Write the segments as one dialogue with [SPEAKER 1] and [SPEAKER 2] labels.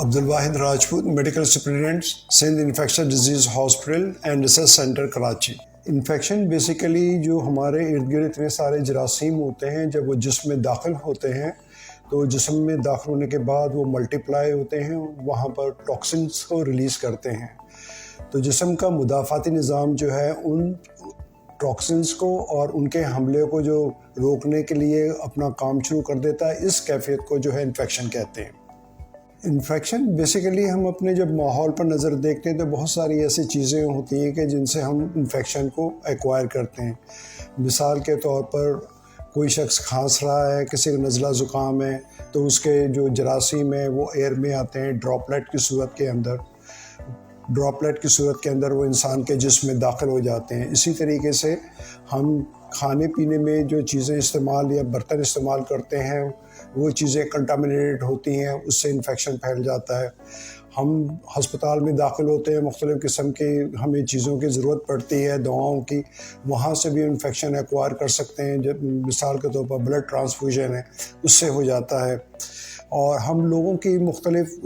[SPEAKER 1] Abdul Wahid Rajput, medical superintendent, Sindh infectious disease hospital and research centre Karachi. Infection basically جو ہمارے ارد گرد اتنے سارے جراثیم ہوتے ہیں، جب وہ جسم میں داخل ہوتے ہیں تو جسم میں داخل ہونے کے بعد وہ ملٹیپلائی ہوتے ہیں، وہاں پر ٹاکسنس کو ریلیز کرتے ہیں۔ تو جسم کا مدافعتی نظام جو ہے ان ٹاکسنس کو اور ان کے حملے کو جو روکنے کے لیے اپنا کام شروع کر دیتا ہے، اس کیفیت کو جو ہے انفیکشن کہتے ہیں۔ انفیکشن بیسیکلی ہم اپنے جب ماحول پر نظر دیکھتے ہیں تو بہت ساری ایسی چیزیں ہوتی ہیں کہ جن سے ہم انفیکشن کو ایکوائر کرتے ہیں۔ مثال کے طور پر کوئی شخص کھانس رہا ہے، کسی کو نزلہ زکام ہے، تو اس کے جو جراثیم ہیں وہ ایئر میں آتے ہیں ڈراپلیٹ کی صورت کے اندر وہ انسان کے جسم میں داخل ہو جاتے ہیں۔ اسی طریقے سے ہم کھانے پینے میں جو چیزیں استعمال یا برتن استعمال کرتے ہیں وہ چیزیں کنٹامنیٹڈ ہوتی ہیں، اس سے انفیکشن پھیل جاتا ہے۔ ہم ہسپتال میں داخل ہوتے ہیں، مختلف قسم کی ہمیں چیزوں کی ضرورت پڑتی ہے، دواؤں کی، وہاں سے بھی انفیکشن ایکوائر کر سکتے ہیں۔ جب مثال کے طور پر بلڈ ٹرانسفیوژن ہے، اس سے ہو جاتا ہے۔ اور ہم لوگوں کی مختلف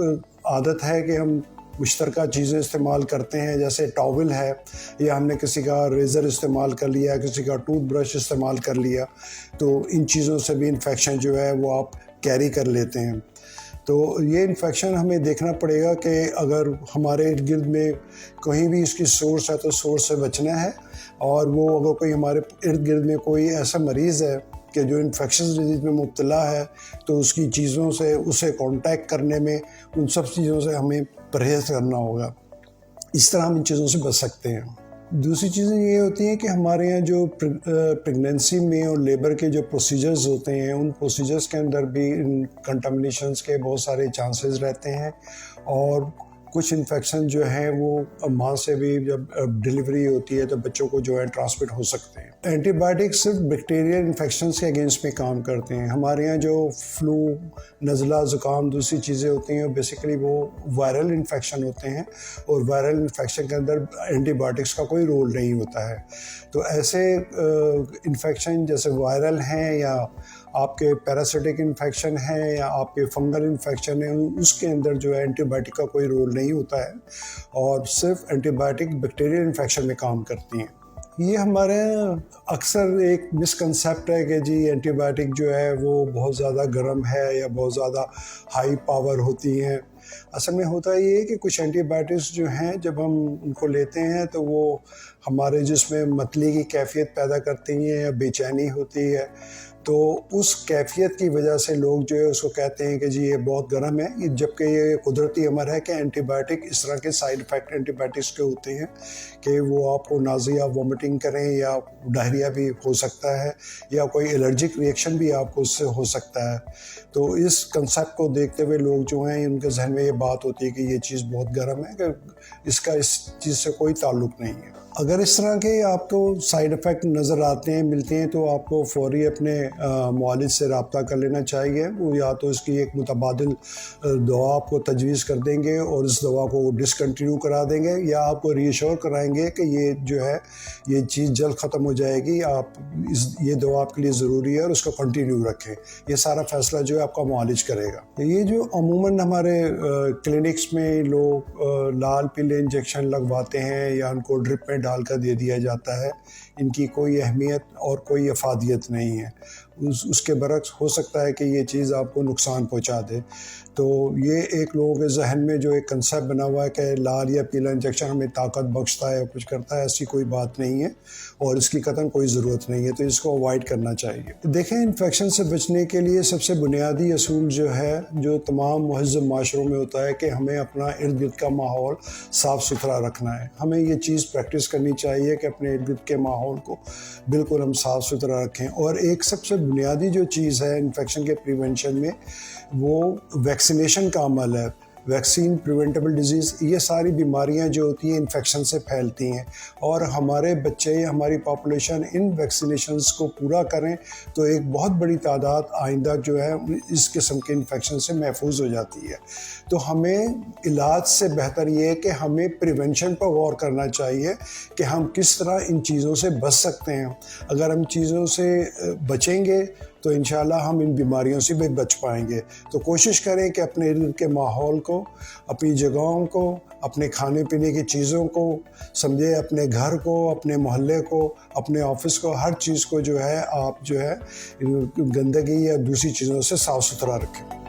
[SPEAKER 1] عادت ہے کہ ہم مشترکہ چیزیں استعمال کرتے ہیں، جیسے ٹاول ہے، یا ہم نے کسی کا ریزر استعمال کر لیا، کسی کا ٹوتھ برش استعمال کر لیا، تو ان چیزوں سے بھی انفیکشن جو ہے وہ آپ کیری کر لیتے ہیں۔ تو یہ انفیکشن ہمیں دیکھنا پڑے گا کہ اگر ہمارے ارد گرد میں کہیں بھی اس کی سورس ہے تو سورس سے بچنا ہے، اور وہ اگر کوئی ہمارے ارد گرد میں کوئی ایسا مریض ہے کہ جو انفیکشس ڈیزیز میں مبتلا ہے تو اس کی چیزوں سے اسے کانٹیکٹ کرنے میں ان سب چیزوں سے ہمیں پرہیز کرنا ہوگا۔ اس طرح ہم ان چیزوں سے بچ سکتے ہیں۔ دوسری چیزیں یہ ہوتی ہیں کہ ہمارے یہاں جو پریگنینسی میں اور لیبر کے جو پروسیجرز ہوتے ہیں، ان پروسیجرز کے اندر بھی ان کنٹامنیشنز کے بہت سارے چانسز رہتے ہیں، اور کچھ انفیکشن جو ہیں وہ ماں سے بھی جب ڈلیوری ہوتی ہے تو بچوں کو جو ہے ٹرانسمٹ ہو سکتے ہیں۔ اینٹی بائیوٹک صرف بیکٹیریل انفیکشنز کے اگینسٹ میں کام کرتے ہیں۔ ہمارے یہاں جو فلو، نزلہ زکام، دوسری چیزیں ہوتی ہیں، بیسیکلی وہ وائرل انفیکشن ہوتے ہیں، اور وائرل انفیکشن کے اندر اینٹی بائیوٹکس کا کوئی رول نہیں ہوتا ہے۔ تو ایسے انفیکشن جیسے وائرل ہیں، یا آپ کے پیراسائٹک انفیکشن ہے، یا آپ کے فنگل انفیکشن ہے، اس کے اندر جو ہے اینٹی بائیوٹک کا کوئی رول نہیں ہوتا ہے، اور صرف اینٹی بائیوٹک بیکٹیریل انفیکشن میں کام کرتی ہیں۔ یہ ہمارے اکثر ایک مسکنسیپٹ ہے کہ جی اینٹی بائیوٹک جو ہے وہ بہت زیادہ گرم ہے یا بہت زیادہ ہائی پاور ہوتی ہیں۔ اصل میں ہوتا یہ ہے کہ کچھ اینٹی بائیوٹکس جو ہیں جب ہم ان کو لیتے ہیں تو وہ ہمارے جسم میں متلی کی کیفیت پیدا کرتی ہیں یا بے چینی ہوتی ہے، تو اس کیفیت کی وجہ سے لوگ جو ہے اس کو کہتے ہیں کہ جی یہ بہت گرم ہے، جبکہ یہ قدرتی امر ہے کہ اینٹی بائیوٹک اس طرح کے سائیڈ افیکٹ اینٹی بائیوٹکس کے ہوتے ہیں کہ وہ آپ کو نازیہ، وومٹنگ کریں، یا ڈائریا بھی ہو سکتا ہے، یا کوئی الرجک ریئیکشن بھی آپ کو اس سے ہو سکتا ہے۔ تو اس کنسیپٹ کو دیکھتے ہوئے لوگ جو ہیں ان کے ذہن میں یہ بات ہوتی ہے کہ یہ چیز بہت گرم ہے، کہ اس کا اس چیز سے کوئی تعلق نہیں ہے۔ اگر اس طرح کے آپ کو سائیڈ افیکٹ نظر آتے ہیں، ملتے ہیں، تو آپ کو فوری اپنے معالج سے رابطہ کر لینا چاہیے۔ وہ یا تو اس کی ایک متبادل دوا آپ کو تجویز کر دیں گے اور اس دوا کو ڈسکنٹینیو کرا دیں گے، یا آپ کو ری ایشور کرائیں گے کہ یہ جو ہے یہ چیز جلد ختم ہو جائے گی، آپ یہ دوا آپ کے لیے ضروری ہے اور اس کو کنٹینیو رکھیں۔ یہ سارا فیصلہ جو ہے آپ کا معالج کرے گا۔ یہ جو عموماً ہمارے کلینکس میں لوگ لال پیلے انجیکشن لگواتے ہیں یا ان کو ڈرپ میں ڈال کر دے دیا جاتا ہے، ان کی کوئی اہمیت اور کوئی افادیت نہیں ہے۔ اس کے برعکس ہو سکتا ہے کہ یہ چیز آپ کو نقصان پہنچا دے۔ تو یہ ایک لوگوں کے ذہن میں جو ایک کنسیپٹ بنا ہوا ہے کہ لال یا پیلا انجیکشن ہمیں طاقت بخشتا ہے یا کچھ کرتا ہے، ایسی کوئی بات نہیں ہے، اور اس کی قطعاً کوئی ضرورت نہیں ہے، تو اس کو اوائڈ کرنا چاہیے۔ دیکھیں، انفیکشن سے بچنے کے لیے سب سے بنیادی اصول جو ہے، جو تمام مہذب معاشروں میں ہوتا ہے، کہ ہمیں اپنا ارد گرد کا ماحول صاف ستھرا رکھنا ہے۔ ہمیں یہ چیز پریکٹس کرنی چاہیے کہ اپنے ارد گرد کے ماحول کو بالکل ہم صاف ستھرا رکھیں۔ اور ایک سب سے بنیادی جو چیز ہے انفیکشن کے پریونشن میں، وہ ویکسینیشن کا عمل ہے۔ ویکسین پریونٹیبل ڈیزیز، یہ ساری بیماریاں جو ہوتی ہیں انفیکشن سے پھیلتی ہیں، اور ہمارے بچے یا ہماری پاپولیشن ان ویکسینیشنز کو پورا کریں تو ایک بہت بڑی تعداد آئندہ جو ہے اس قسم کے انفیکشن سے محفوظ ہو جاتی ہے۔ تو ہمیں علاج سے بہتر یہ ہے کہ ہمیں پریونشن پر غور کرنا چاہیے کہ ہم کس طرح ان چیزوں سے بچ سکتے ہیں۔ اگر ہم چیزوں سے بچیں گے تو انشاءاللہ ہم ان بیماریوں سے بھی بچ پائیں گے۔ تو کوشش کریں کہ اپنے ارد کے ماحول کو، اپنی جگہوں کو، اپنے کھانے پینے کی چیزوں کو سمجھے، اپنے گھر کو، اپنے محلے کو، اپنے آفس کو، ہر چیز کو جو ہے آپ جو ہے گندگی یا دوسری چیزوں سے صاف ستھرا رکھیں۔